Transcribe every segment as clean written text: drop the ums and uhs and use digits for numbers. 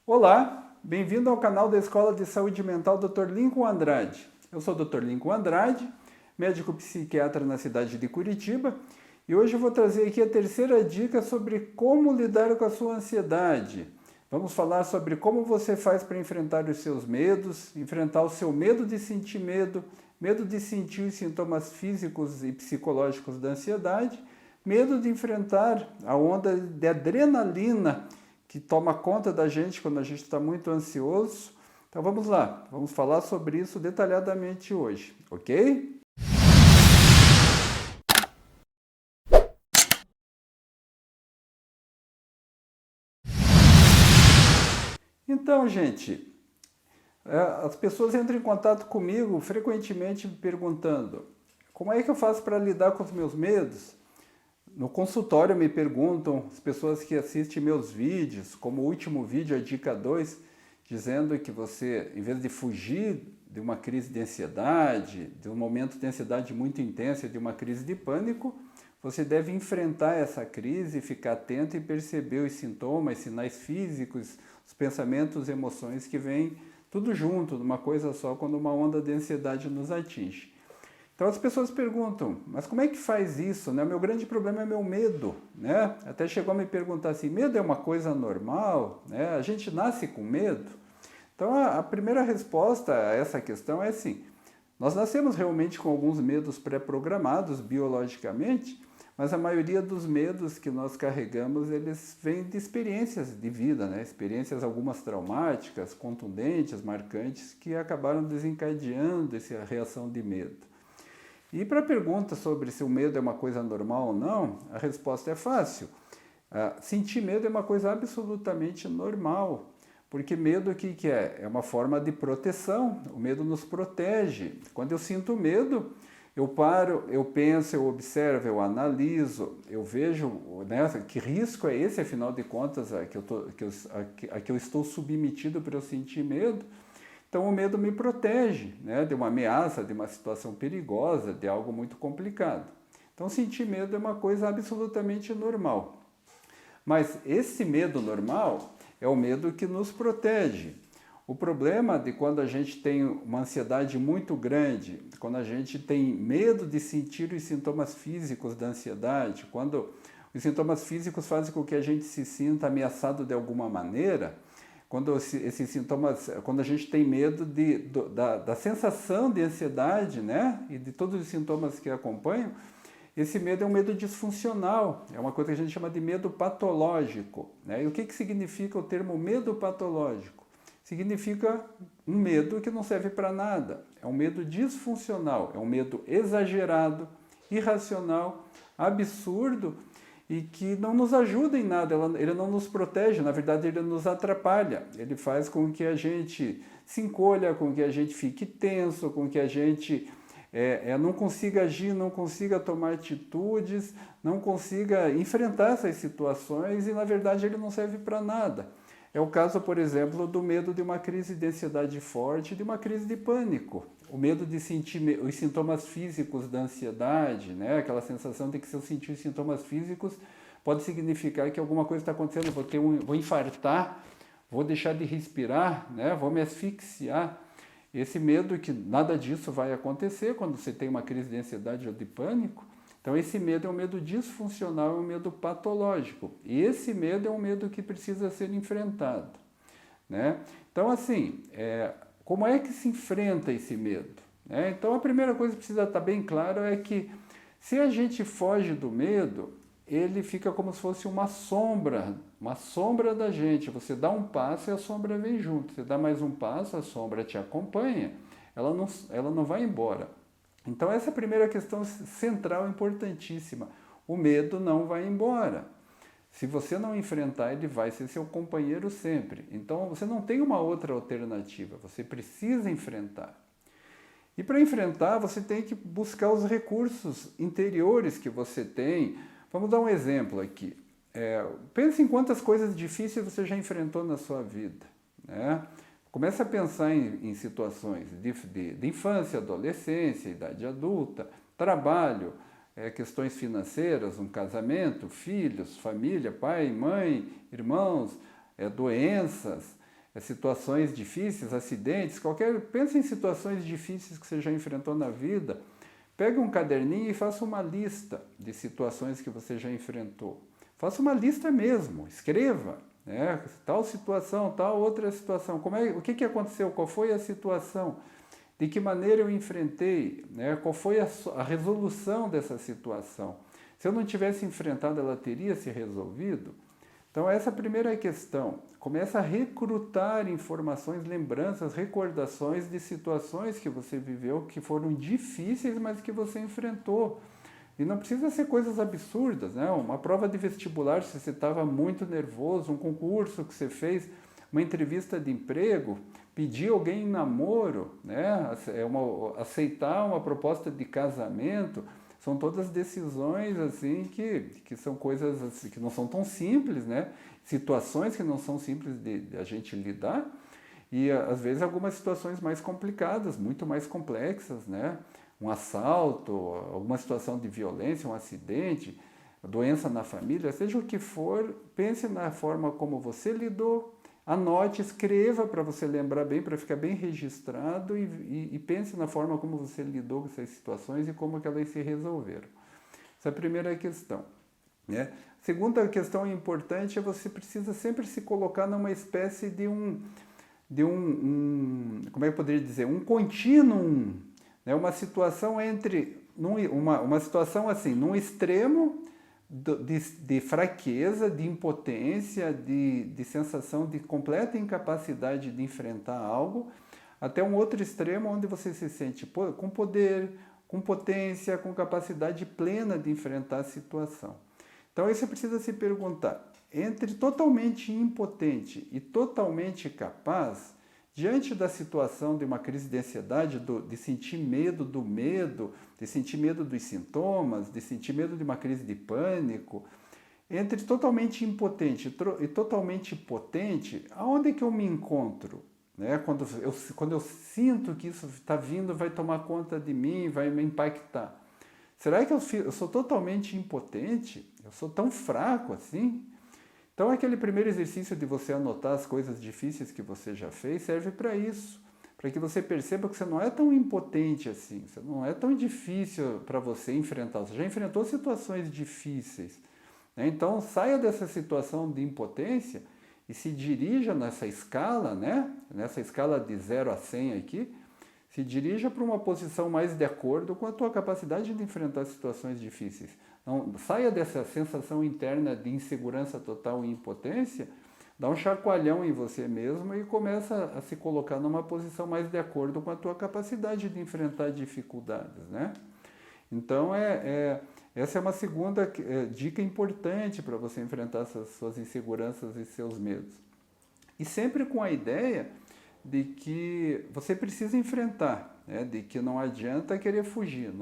Olá, bem-vindo ao canal da Escola de Saúde Mental Dr. Lincoln Andrade. Eu sou o Dr. Lincoln Andrade, médico psiquiatra na cidade de Curitiba, e hoje eu vou trazer aqui a terceira dica sobre como lidar com a sua ansiedade. Vamos falar sobre como você faz para enfrentar os seus medos, enfrentar o seu medo de sentir medo, medo de sentir os sintomas físicos e psicológicos da ansiedade, medo de enfrentar a onda de adrenalina que toma conta da gente quando a gente está muito ansioso. Então vamos lá, vamos falar sobre isso detalhadamente hoje, ok? Então, gente, as pessoas entram em contato comigo frequentemente perguntando: como é que eu faço para lidar com os meus medos? No consultório me perguntam, as pessoas que assistem meus vídeos, como o último vídeo, a dica 2, dizendo que você, em vez de fugir de uma crise de ansiedade, de um momento de ansiedade muito intensa, de uma crise de pânico, você deve enfrentar essa crise, ficar atento e perceber os sintomas, sinais físicos, os pensamentos, emoções que vêm tudo junto, numa coisa só, quando uma onda de ansiedade nos atinge. Então as pessoas perguntam, mas como é que faz isso? Né? O meu grande problema é meu medo. Né? Até chegou a me perguntar assim, medo é uma coisa normal? Né? A gente nasce com medo? Então a primeira resposta a essa questão é assim, nós nascemos realmente com alguns medos pré-programados biologicamente, mas a maioria dos medos que nós carregamos, eles vêm de experiências de vida, né? Experiências algumas traumáticas, contundentes, marcantes, que acabaram desencadeando essa reação de medo. E para a pergunta sobre se o medo é uma coisa normal ou não, a resposta é fácil. Sentir medo é uma coisa absolutamente normal, porque medo o que é? É uma forma de proteção, o medo nos protege. Quando eu sinto medo, eu paro, eu penso, eu observo, eu analiso, eu vejo, né, que risco é esse, afinal de contas, a que eu estou submetido para eu sentir medo. Então o medo me protege, né, de uma ameaça, de uma situação perigosa, de algo muito complicado. Então sentir medo é uma coisa absolutamente normal. Mas esse medo normal é o medo que nos protege. O problema de quando a gente tem uma ansiedade muito grande, quando a gente tem medo de sentir os sintomas físicos da ansiedade, quando os sintomas físicos fazem com que a gente se sinta ameaçado de alguma maneira, quando esses sintomas, quando a gente tem medo da sensação de ansiedade, né, e de todos os sintomas que acompanham, esse medo é um medo disfuncional, é uma coisa que a gente chama de medo patológico. Né? E o que significa o termo medo patológico? Significa um medo que não serve para nada, é um medo disfuncional, é um medo exagerado, irracional, absurdo, e que não nos ajuda em nada, ele não nos protege, na verdade ele nos atrapalha, ele faz com que a gente se encolha, com que a gente fique tenso, com que a gente não consiga agir, não consiga tomar atitudes, não consiga enfrentar essas situações e na verdade ele não serve para nada. É o caso, por exemplo, do medo de uma crise de ansiedade forte, de uma crise de pânico. O medo de sentir os sintomas físicos da ansiedade, né? Aquela sensação de que se eu sentir os sintomas físicos, pode significar que alguma coisa está acontecendo, vou infartar, vou deixar de respirar, né? Vou me asfixiar. Esse medo que nada disso vai acontecer quando você tem uma crise de ansiedade ou de pânico. Então esse medo é um medo disfuncional, é um medo patológico. E esse medo é um medo que precisa ser enfrentado. Né? Então assim, como é que se enfrenta esse medo? Então a primeira coisa que precisa estar bem claro é que se a gente foge do medo, ele fica como se fosse uma sombra da gente. Você dá um passo e a sombra vem junto. Você dá mais um passo, a sombra te acompanha, ela não vai embora. Então essa é a primeira questão central, importantíssima. O medo não vai embora. Se você não enfrentar, ele vai ser seu companheiro sempre. Então você não tem uma outra alternativa, você precisa enfrentar. E para enfrentar, você tem que buscar os recursos interiores que você tem. Vamos dar um exemplo aqui. Pense em quantas coisas difíceis você já enfrentou na sua vida. Né? Comece a pensar em situações de infância, adolescência, idade adulta, trabalho, questões financeiras, um casamento, filhos, família, pai, mãe, irmãos, doenças, situações difíceis, acidentes, pense em situações difíceis que você já enfrentou na vida. Pegue um caderninho e faça uma lista de situações que você já enfrentou. Faça uma lista mesmo, escreva, né? Tal situação, tal outra situação. O que aconteceu? Qual foi a situação? De que maneira eu enfrentei? Né? Qual foi a resolução dessa situação? Se eu não tivesse enfrentado, ela teria se resolvido? Então, essa é a primeira questão. Começa a recrutar informações, lembranças, recordações de situações que você viveu, que foram difíceis, mas que você enfrentou. E não precisa ser coisas absurdas, né? Uma prova de vestibular, se você estava muito nervoso, um concurso que você fez, uma entrevista de emprego, pedir alguém em namoro, né? Aceitar uma proposta de casamento, são todas decisões assim que são coisas assim, que não são tão simples, né? Situações que não são simples de a gente lidar e às vezes algumas situações mais complicadas, muito mais complexas, né? Um assalto, alguma situação de violência, um acidente, doença na família, seja o que for, pense na forma como você lidou, anote, escreva para você lembrar bem, para ficar bem registrado e pense na forma como você lidou com essas situações e como que elas se resolveram. Essa é a primeira questão, né? Segunda questão importante é você precisa sempre se colocar numa espécie de como é que eu poderia dizer, um contínuo, né? Uma situação uma situação assim, num extremo de fraqueza, de impotência, de sensação de completa incapacidade de enfrentar algo, até um outro extremo onde você se sente com poder, com potência, com capacidade plena de enfrentar a situação. Então aí você precisa se perguntar, entre totalmente impotente e totalmente capaz, diante da situação de uma crise de ansiedade, de sentir medo do medo, de sentir medo dos sintomas, de sentir medo de uma crise de pânico, entre totalmente impotente e totalmente potente, aonde é que eu me encontro? Né? Quando eu sinto que isso está vindo, vai tomar conta de mim, vai me impactar. Será que eu sou totalmente impotente? Eu sou tão fraco assim? Então, aquele primeiro exercício de você anotar as coisas difíceis que você já fez serve para isso, para que você perceba que você não é tão impotente assim, você não é tão difícil para você enfrentar, você já enfrentou situações difíceis, né? Então, saia dessa situação de impotência e se dirija nessa escala, né? Nessa escala de 0 a 100 aqui, se dirija para uma posição mais de acordo com a tua capacidade de enfrentar situações difíceis. Não, saia dessa sensação interna de insegurança total e impotência, dá um chacoalhão em você mesmo e começa a se colocar numa posição mais de acordo com a tua capacidade de enfrentar dificuldades, né? Então, essa é uma segunda dica importante para você enfrentar essas suas inseguranças e seus medos. E sempre com a ideia de que você precisa enfrentar, né? De que não adianta querer fugir.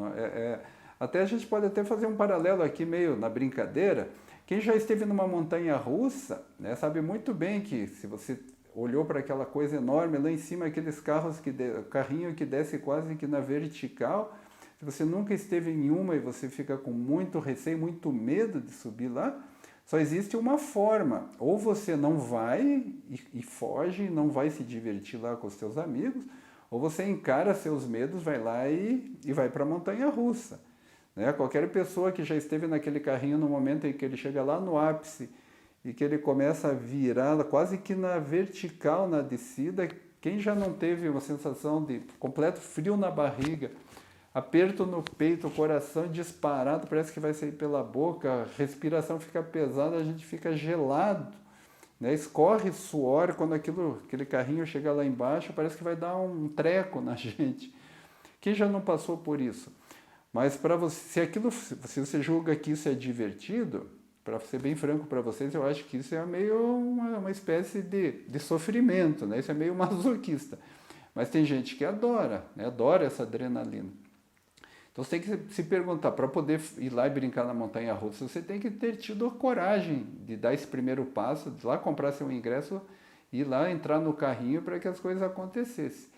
Até a gente pode até fazer um paralelo aqui meio na brincadeira. Quem já esteve numa montanha russa, né, sabe muito bem que se você olhou para aquela coisa enorme lá em cima, aqueles carrinho que desce quase que na vertical, se você nunca esteve em uma e você fica com muito receio, muito medo de subir lá, só existe uma forma, ou você não vai e foge, não vai se divertir lá com os seus amigos, ou você encara seus medos, vai lá e vai para a montanha-russa. Né? Qualquer pessoa que já esteve naquele carrinho no momento em que ele chega lá no ápice e que ele começa a virar quase que na vertical, na descida, quem já não teve uma sensação de completo frio na barriga, aperto no peito, o coração disparado, parece que vai sair pela boca, a respiração fica pesada, a gente fica gelado, né? Escorre suor quando aquele carrinho chega lá embaixo, parece que vai dar um treco na gente. Quem já não passou por isso? Mas para você, se você julga que isso é divertido, para ser bem franco para vocês, eu acho que isso é meio uma espécie de sofrimento, né? Isso é meio masoquista. Mas tem gente que adora, né? Adora essa adrenalina. Então você tem que se perguntar, para poder ir lá e brincar na montanha-russa, você tem que ter tido a coragem de dar esse primeiro passo, de lá comprar seu ingresso, ir lá entrar no carrinho para que as coisas acontecessem.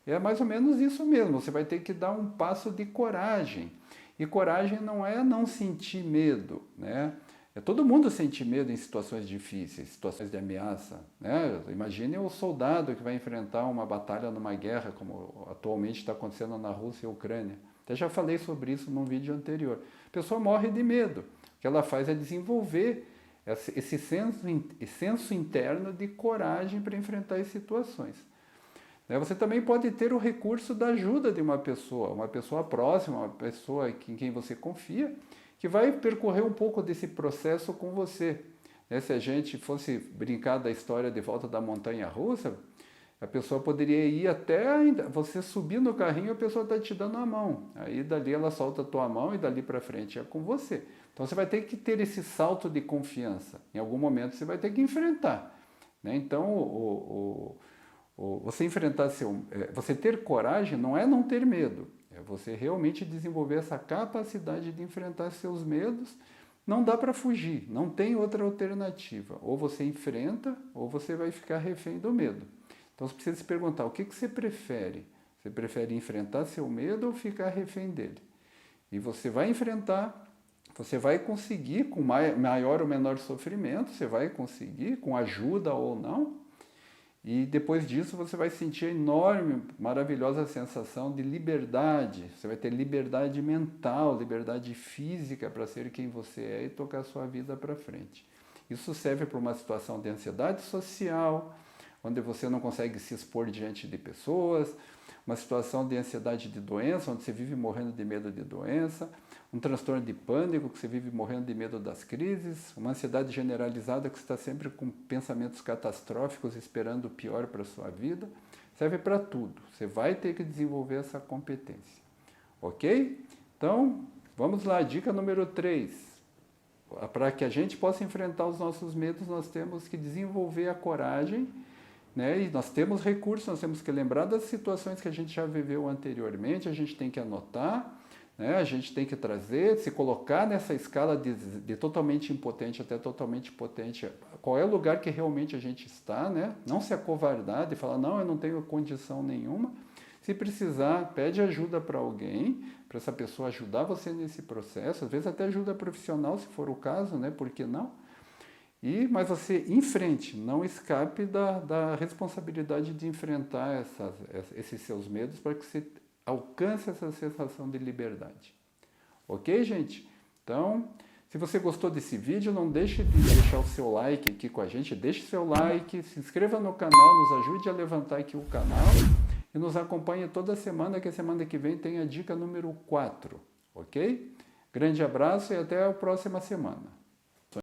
É mais ou menos isso mesmo, você vai ter que dar um passo de coragem. E coragem não é não sentir medo, né? Todo mundo sente medo em situações difíceis, situações de ameaça, né? Imagine o soldado que vai enfrentar uma batalha numa guerra, como atualmente está acontecendo na Rússia e Ucrânia. Até já falei sobre isso num vídeo anterior. A pessoa morre de medo. O que ela faz é desenvolver esse senso interno de coragem para enfrentar as situações. Você também pode ter o recurso da ajuda de uma pessoa próxima, uma pessoa em quem você confia, que vai percorrer um pouco desse processo com você. Se a gente fosse brincar da história de volta da montanha russa, a pessoa poderia ir até você subir no carrinho, a pessoa está te dando a mão. Aí dali ela solta a tua mão e dali para frente é com você. Então você vai ter que ter esse salto de confiança. Em algum momento você vai ter que enfrentar. Então você enfrentar você ter coragem não é não ter medo. É você realmente desenvolver essa capacidade de enfrentar seus medos. Não dá para fugir, não tem outra alternativa. Ou você enfrenta, ou você vai ficar refém do medo. Então você precisa se perguntar, o que você prefere? Você prefere enfrentar seu medo ou ficar refém dele? E você vai enfrentar, você vai conseguir com maior ou menor sofrimento, você vai conseguir com ajuda ou não. E depois disso você vai sentir a enorme, maravilhosa sensação de liberdade. Você vai ter liberdade mental, liberdade física para ser quem você é e tocar a sua vida para frente. Isso serve para uma situação de ansiedade social, onde você não consegue se expor diante de pessoas, uma situação de ansiedade de doença, onde você vive morrendo de medo de doença, um transtorno de pânico, que você vive morrendo de medo das crises, uma ansiedade generalizada, que você está sempre com pensamentos catastróficos, esperando o pior para a sua vida. Serve para tudo. Você vai ter que desenvolver essa competência. Ok? Então, vamos lá. Dica número 3. Para que a gente possa enfrentar os nossos medos, nós temos que desenvolver a coragem, e nós temos recursos, nós temos que lembrar das situações que a gente já viveu anteriormente, a gente tem que anotar, a gente tem que trazer, se colocar nessa escala de totalmente impotente até totalmente potente, qual é o lugar que realmente a gente está, não se acovardar de falar, não, eu não tenho condição nenhuma. Se precisar, pede ajuda para alguém, para essa pessoa ajudar você nesse processo, às vezes até ajuda profissional, se for o caso, por que não? Mas você enfrente, não escape da responsabilidade de enfrentar esses seus medos para que você alcance essa sensação de liberdade. Ok, gente? Então, se você gostou desse vídeo, não deixe de deixar o seu like aqui com a gente, deixe seu like, se inscreva no canal, nos ajude a levantar aqui o canal e nos acompanhe toda semana, que a semana que vem tem a dica número 4, ok? Grande abraço e até a próxima semana.